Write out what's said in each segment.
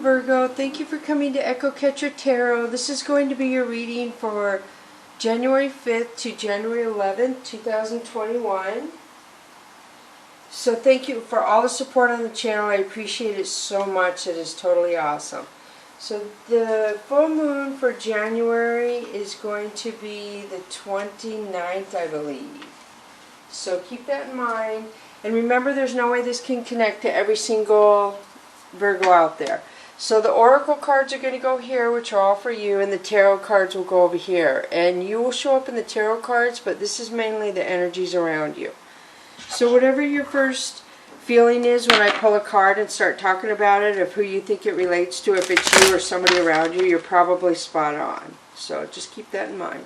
Virgo. Thank you for coming to Echo Catcher Tarot. This is going to be your reading for January 5th to January 11th, 2021. So thank you for all the support on the channel. I appreciate it so much. It is totally awesome. So the full moon for January is going to be the 29th, I believe. So keep that in mind. And remember, there's no way this can connect to every single Virgo out there. So the oracle cards are going to go here, which are all for you, and the tarot cards will go over here. And you will show up in the tarot cards, but this is mainly the energies around you. So whatever your first feeling is when I pull a card and start talking about it, of who you think it relates to, if it's you or somebody around you, you're probably spot on. So just keep that in mind.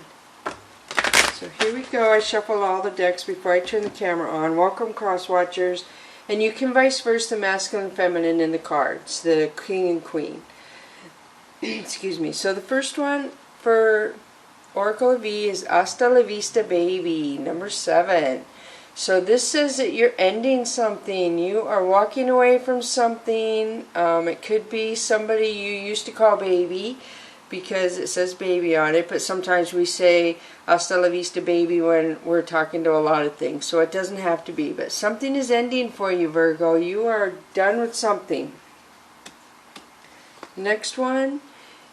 So here we go. I shuffle all the decks before I turn the camera on. Welcome, cross watchers. And you can vice versa, masculine and feminine in the cards, the king and queen. Excuse me. So the first one for Oracle of E is Hasta la Vista, baby, number 7. So this says that you're ending something. You are walking away from something. It could be somebody you used to call baby, because it says baby on it, but sometimes we say hasta la vista, baby, when we're talking to a lot of things. So it doesn't have to be, but something is ending for you, Virgo. You are done with something. Next one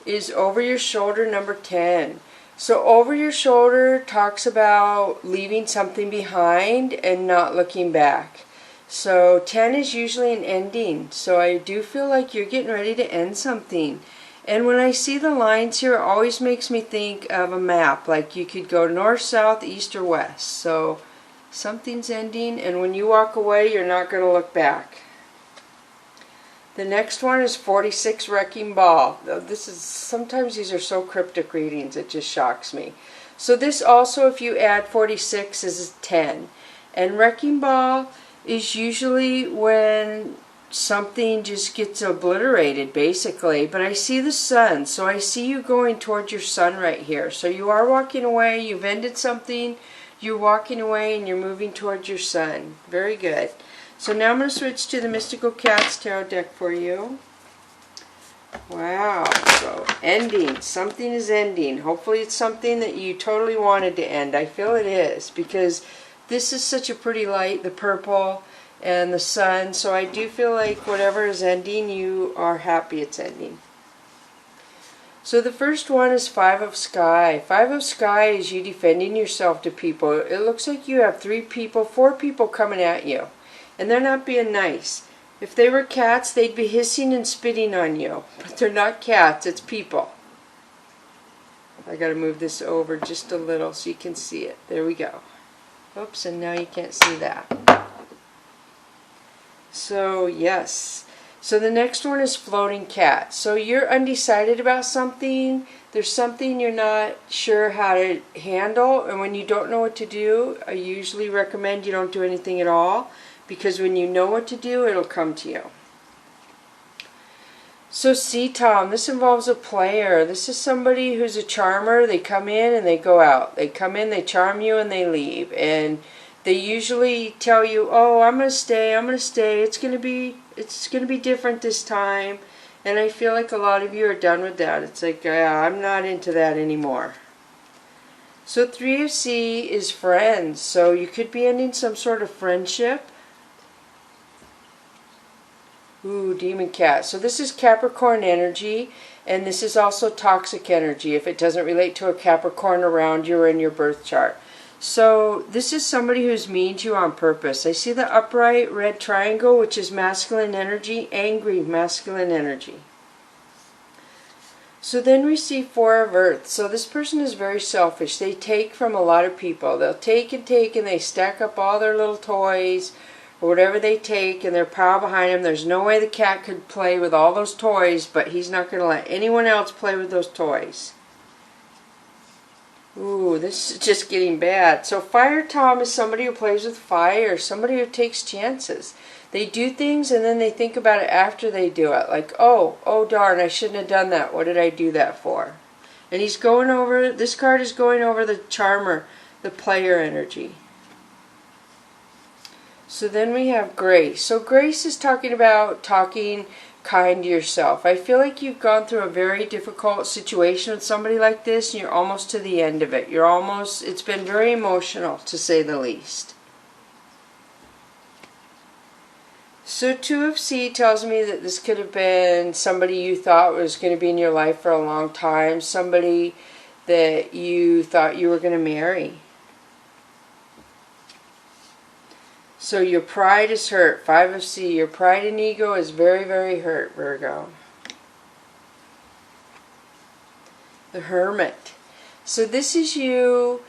is over your shoulder, number 10. So over your shoulder talks about leaving something behind and not looking back. So 10 is usually an ending. So I do feel like you're getting ready to end something. And when I see the lines here, it always makes me think of a map. Like you could go north, south, east, or west. So something's ending, and when you walk away, you're not going to look back. The next one is 46 Wrecking Ball. This is, sometimes these are so cryptic readings, it just shocks me. So this also, if you add 46, is 10. And Wrecking Ball is usually when something just gets obliterated, basically. But I see the sun, so I see you going towards your sun right here. So you are walking away, you've ended something, you're walking away, and you're moving towards your sun. Very good. So now I'm going to switch to the Mystical Cats Tarot deck for you. Wow, so ending. Something is ending. Hopefully it's something that you totally wanted to end. I feel it is, because this is such a pretty light, the purple and the sun. So I do feel like whatever is ending, you are happy it's ending. So the first one is 5 of Sky. 5 of Sky is you defending yourself to people. It looks like you have 4 people coming at you. And they're not being nice. If they were cats, they'd be hissing and spitting on you. But they're not cats, it's people. I gotta move this over just a little so you can see it. There we go. Oops, and now you can't see that. So, yes. So the next one is Floating Cat. So you're undecided about something. There's something you're not sure how to handle. And when you don't know what to do, I usually recommend you don't do anything at all. Because when you know what to do, it'll come to you. So Sea Tom, this involves a player. This is somebody who's a charmer. They come in and they go out. They come in, they charm you, and they leave. And they usually tell you, oh, I'm going to stay, I'm going to stay. It's going to be different this time. And I feel like a lot of you are done with that. It's like, I'm not into that anymore. So 3 of Sea is friends. So you could be ending some sort of friendship. Ooh, Demon Cat. So this is Capricorn energy, and this is also toxic energy if it doesn't relate to a Capricorn around you or in your birth chart. So this is somebody who's mean to you on purpose. I see the upright red triangle, which is masculine energy, angry masculine energy. So then we see 4 of Earth. So this person is very selfish. They take from a lot of people. They'll take, and they stack up all their little toys, or whatever they take, and their pile behind him. There's no way the cat could play with all those toys, but he's not going to let anyone else play with those toys. Ooh, this is just getting bad. So Fire Tom is somebody who plays with fire, somebody who takes chances. They do things and then they think about it after they do it. Like, oh darn, I shouldn't have done that. What did I do that for? And he's going over, this card is going over the charmer, the player energy. So then we have Grace. So Grace is talking about kind to yourself. I feel like you've gone through a very difficult situation with somebody like this, and you're almost to the end of it. It's been very emotional, to say the least. So 2 of C tells me that this could have been somebody you thought was going to be in your life for a long time, somebody that you thought you were going to marry. So your pride is hurt. 5 of C, your pride and ego is very, very hurt, Virgo. The Hermit. So this is you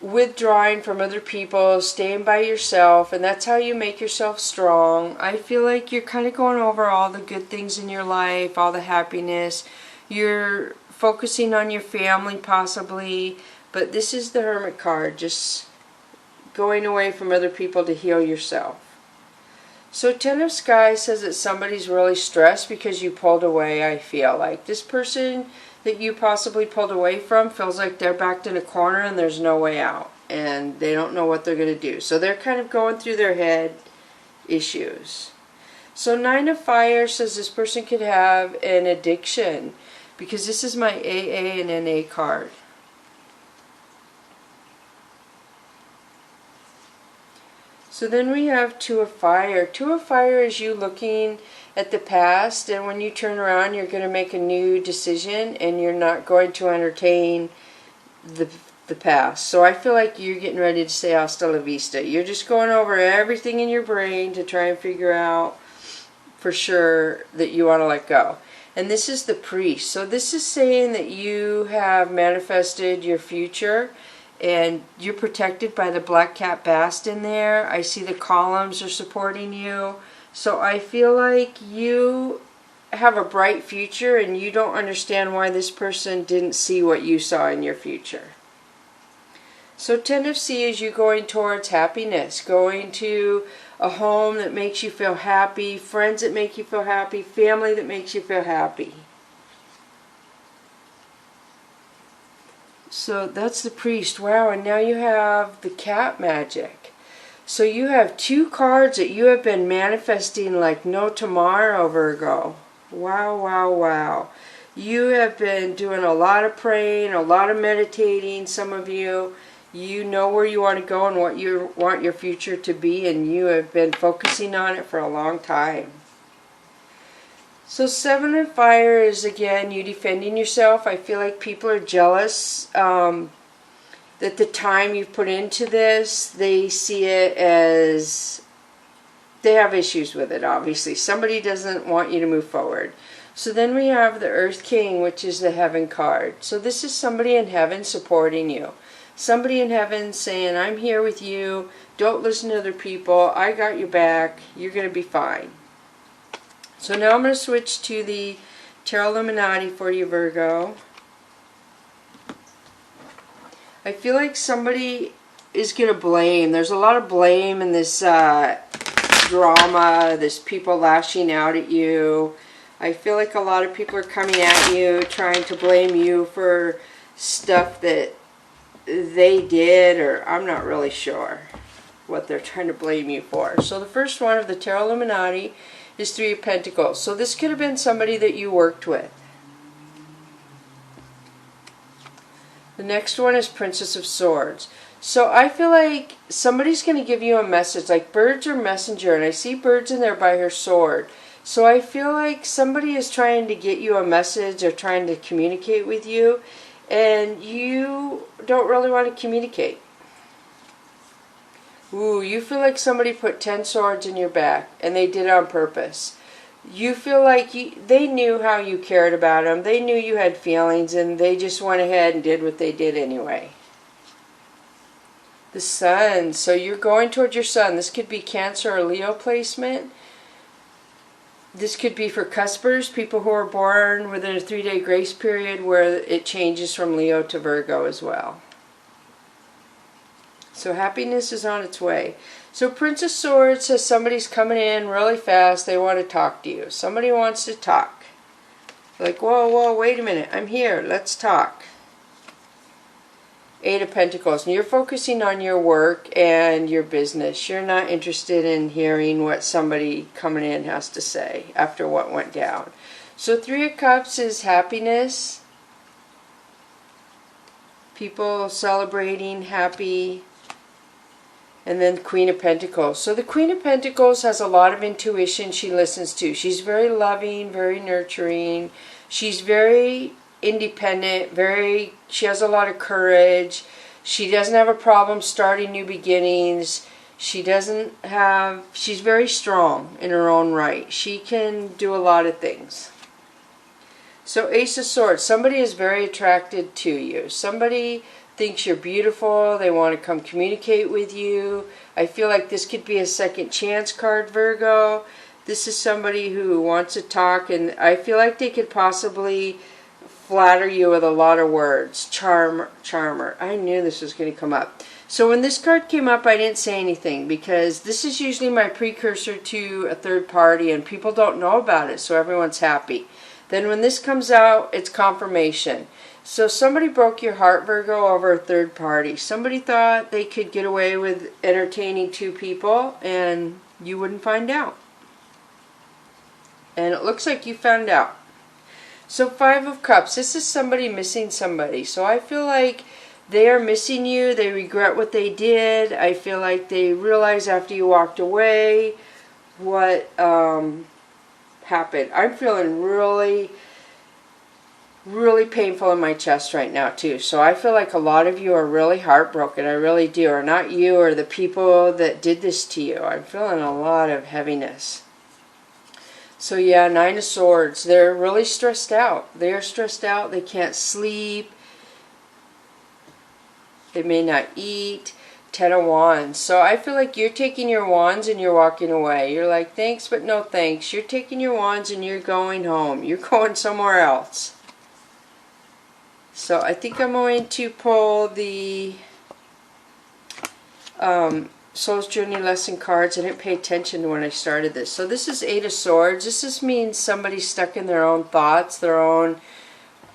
withdrawing from other people, staying by yourself, and that's how you make yourself strong. I feel like you're kind of going over all the good things in your life, all the happiness. You're focusing on your family possibly, but this is the Hermit card, just going away from other people to heal yourself. So 10 of Sky says that somebody's really stressed because you pulled away. I feel like this person that you possibly pulled away from feels like they're backed in a corner and there's no way out, and they don't know what they're going to do. So they're kind of going through their head issues. So 9 of Fire says this person could have an addiction, because this is my AA and NA card. So then we have 2 of Fire. 2 of Fire is you looking at the past, and when you turn around you're going to make a new decision and you're not going to entertain the past. So I feel like you're getting ready to say hasta la vista. You're just going over everything in your brain to try and figure out for sure that you want to let go. And this is the Priest. So this is saying that you have manifested your future, and you're protected by the black cat bast in there. I see the columns are supporting you. So I feel like you have a bright future, and you don't understand why this person didn't see what you saw in your future. So 10 of C is you going towards happiness, going to a home that makes you feel happy, friends that make you feel happy, family that makes you feel happy. So that's the Priest. Wow, and now you have the cat magic. So you have 2 cards that you have been manifesting like no tomorrow, Virgo. Wow, wow, wow. You have been doing a lot of praying, a lot of meditating. Some of you, you know where you want to go and what you want your future to be, and you have been focusing on it for a long time. So 7 of Fire is, again, you defending yourself. I feel like people are jealous that the time you've put into this, they see it as, they have issues with it, obviously. Somebody doesn't want you to move forward. So then we have the Earth King, which is the Heaven card. So this is somebody in heaven supporting you. Somebody in heaven saying, I'm here with you. Don't listen to other people. I got your back. You're going to be fine. So now I'm going to switch to the Tarot Illuminati for you, Virgo. I feel like somebody is going to blame. There's a lot of blame in this drama, this people lashing out at you. I feel like a lot of people are coming at you, trying to blame you for stuff that they did, or I'm not really sure what they're trying to blame you for. So the first one of the Tarot Illuminati is 3 of Pentacles. So this could have been somebody that you worked with. The next one is Princess of Swords. So I feel like somebody's going to give you a message, like birds are messenger, and I see birds in there by her sword. So I feel like somebody is trying to get you a message or trying to communicate with you, and you don't really want to communicate. Ooh, you feel like somebody put 10 swords in your back, and they did it on purpose. You feel like they knew how you cared about them. They knew you had feelings, and they just went ahead and did what they did anyway. The Sun. So you're going towards your Sun. This could be Cancer or Leo placement. This could be for cuspers, people who are born within a 3-day grace period where it changes from Leo to Virgo as well. So happiness is on its way. So Prince of Swords says somebody's coming in really fast. They want to talk to you. Somebody wants to talk. Like, whoa, whoa, wait a minute. I'm here. Let's talk. Eight of Pentacles. And you're focusing on your work and your business. You're not interested in hearing what somebody coming in has to say after what went down. So Three of Cups is happiness. People celebrating, happy. And then Queen of Pentacles. So the Queen of Pentacles has a lot of intuition she listens to. She's very loving, very nurturing. She's very independent, she has a lot of courage. She doesn't have a problem starting new beginnings. She's very strong in her own right. She can do a lot of things. So Ace of Swords, somebody is very attracted to you. Somebody thinks you're beautiful. They want to come communicate with you. I feel like this could be a second chance card, Virgo. This is somebody who wants to talk, and I feel like they could possibly flatter you with a lot of words. Charmer. I knew this was going to come up. So when this card came up, I didn't say anything because this is usually my precursor to a third party and people don't know about it, so everyone's happy. Then when this comes out, it's confirmation. So somebody broke your heart, Virgo, over a third party. Somebody thought they could get away with entertaining two people and you wouldn't find out. And it looks like you found out. So Five of Cups, this is somebody missing somebody. So I feel like they are missing you. They regret what they did. I feel like they realize after you walked away what happened. I'm feeling really, really painful in my chest right now too. So I feel like a lot of you are really heartbroken. I really do. Or not you, or the people that did this to you. I'm feeling a lot of heaviness. So yeah, Nine of Swords. They're really stressed out. They're stressed out. They can't sleep. They may not eat. Ten of Wands. So I feel like you're taking your wands and you're walking away. You're like, thanks, but no thanks. You're taking your wands and you're going home. You're going somewhere else. So I think I'm going to pull the Soul's Journey lesson cards. I didn't pay attention to when I started this. So this is Eight of Swords. This just means somebody's stuck in their own thoughts, their own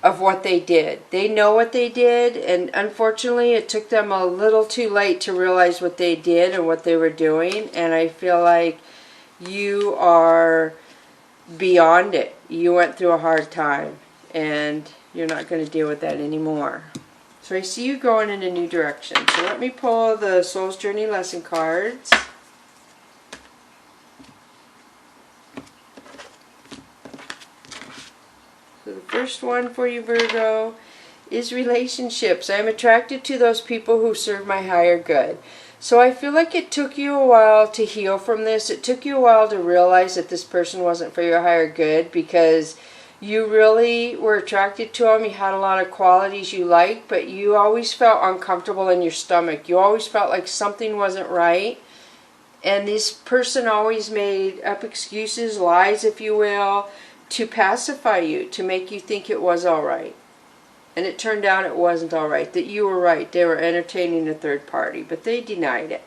of what they did. They know what they did, and unfortunately it took them a little too late to realize what they did and what they were doing, and I feel like you are beyond it. You went through a hard time and you're not going to deal with that anymore. So I see you going in a new direction. So let me pull the Soul's Journey lesson cards. So the first one for you, Virgo, is relationships. I'm attracted to those people who serve my higher good. So I feel like it took you a while to heal from this. It took you a while to realize that this person wasn't for your higher good because you really were attracted to them. You had a lot of qualities you liked, but you always felt uncomfortable in your stomach. You always felt like something wasn't right. And this person always made up excuses, lies if you will, to pacify you, to make you think it was all right. And it turned out it wasn't all right, that you were right. They were entertaining a third party, but they denied it.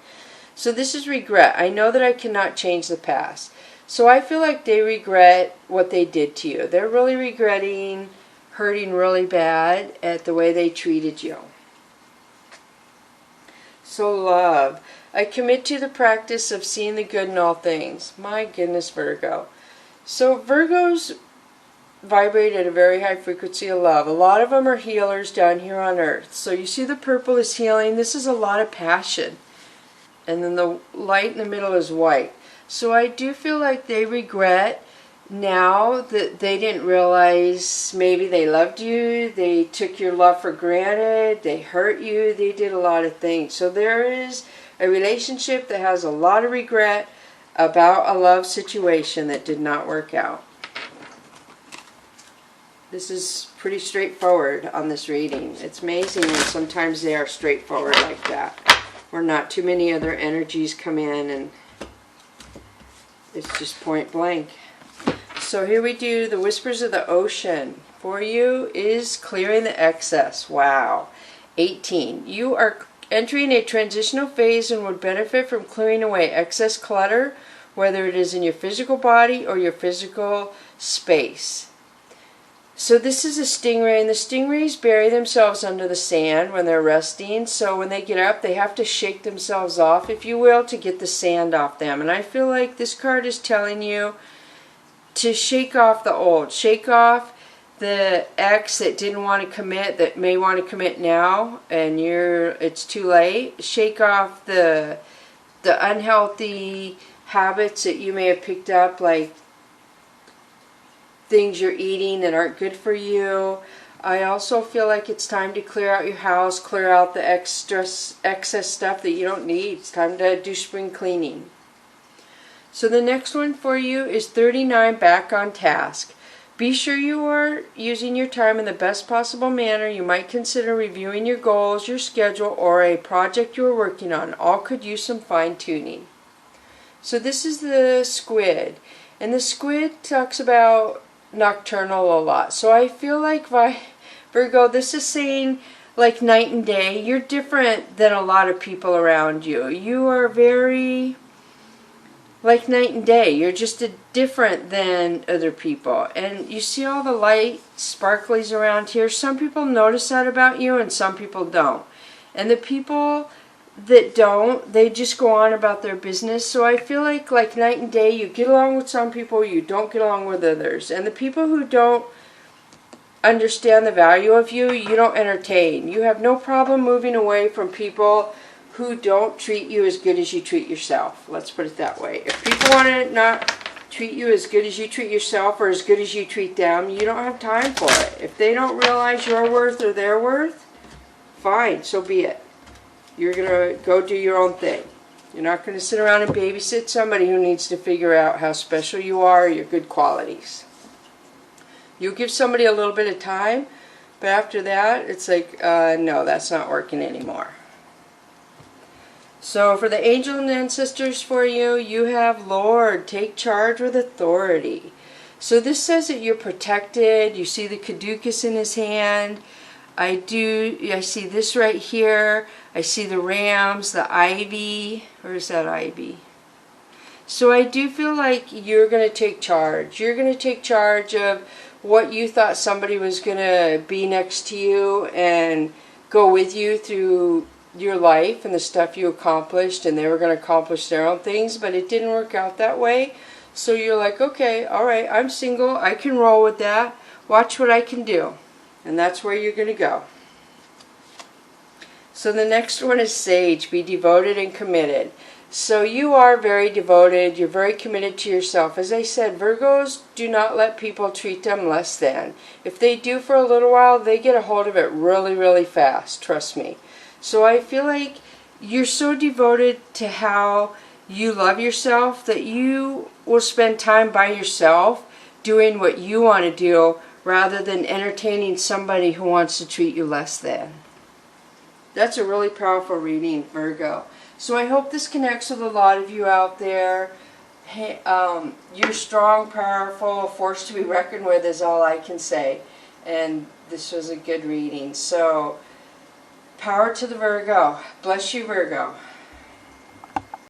So this is regret. I know that I cannot change the past. So I feel like they regret what they did to you. They're really regretting hurting really bad at the way they treated you. So love. I commit to the practice of seeing the good in all things. My goodness, Virgo. So Virgos vibrate at a very high frequency of love. A lot of them are healers down here on earth. So you see the purple is healing. This is a lot of passion. And then the light in the middle is white. So I do feel like they regret now that they didn't realize maybe they loved you. They took your love for granted. They hurt you. They did a lot of things. So there is a relationship that has a lot of regret about a love situation that did not work out. This is pretty straightforward on this reading. It's amazing when sometimes they are straightforward like that, where not too many other energies come in and it's just point blank. So here we do the Whispers of the Ocean. For you is clearing the excess. Wow. 18. You are entering a transitional phase and would benefit from clearing away excess clutter, whether it is in your physical body or your physical space. So this is a stingray, and the stingrays bury themselves under the sand when they're resting. So when they get up, they have to shake themselves off, if you will, to get the sand off them. And I feel like this card is telling you to shake off the old. Shake off the ex that didn't want to commit, that may want to commit now, and it's too late. Shake off the unhealthy habits that you may have picked up, like things you're eating that aren't good for you. I also feel like it's time to clear out your house, clear out the excess stuff that you don't need. It's time to do spring cleaning. So the next one for you is 39, back on task. Be sure you are using your time in the best possible manner. You might consider reviewing your goals, your schedule, or a project you are working on. All could use some fine-tuning. So this is the squid. And the squid talks about nocturnal a lot. So I feel like, Virgo, this is saying like night and day. You're different than a lot of people around you. You are very like night and day. You're just different than other people. And you see all the light sparklies around here. Some people notice that about you and some people don't. And the people that don't, they just go on about their business. So I feel like night and day, you get along with some people, you don't get along with others. And the people who don't understand the value of you, you don't entertain. You have no problem moving away from people who don't treat you as good as you treat yourself. Let's put it that way. If people want to not treat you as good as you treat yourself or as good as you treat them, you don't have time for it. If they don't realize your worth or their worth, fine, so be it. You're going to go do your own thing. You're not going to sit around and babysit somebody who needs to figure out how special you are, your good qualities. You'll give somebody a little bit of time, but after that, it's like, no, that's not working anymore. So for the angel and ancestors for you, you have Lord, take charge with authority. So this says that you're protected. You see the caduceus in his hand. I see this right here. I see the rams, the ivy. Where's that ivy? So I do feel like you're going to take charge. You're going to take charge of what you thought somebody was going to be next to you and go with you through your life and the stuff you accomplished, and they were going to accomplish their own things, but it didn't work out that way. So you're like, okay, all right, I'm single. I can roll with that. Watch what I can do. And that's where you're going to go. So the next one is Sage. Be devoted and committed. So you are very devoted. You're very committed to yourself. As I said, Virgos do not let people treat them less than. If they do for a little while, they get a hold of it really, really fast. Trust me. So I feel like you're so devoted to how you love yourself that you will spend time by yourself doing what you want to do, rather than entertaining somebody who wants to treat you less than. That's a really powerful reading, Virgo. So I hope this connects with a lot of you out there. Hey, you're strong, powerful, a force to be reckoned with is all I can say. And this was a good reading. So, power to the Virgo. Bless you, Virgo.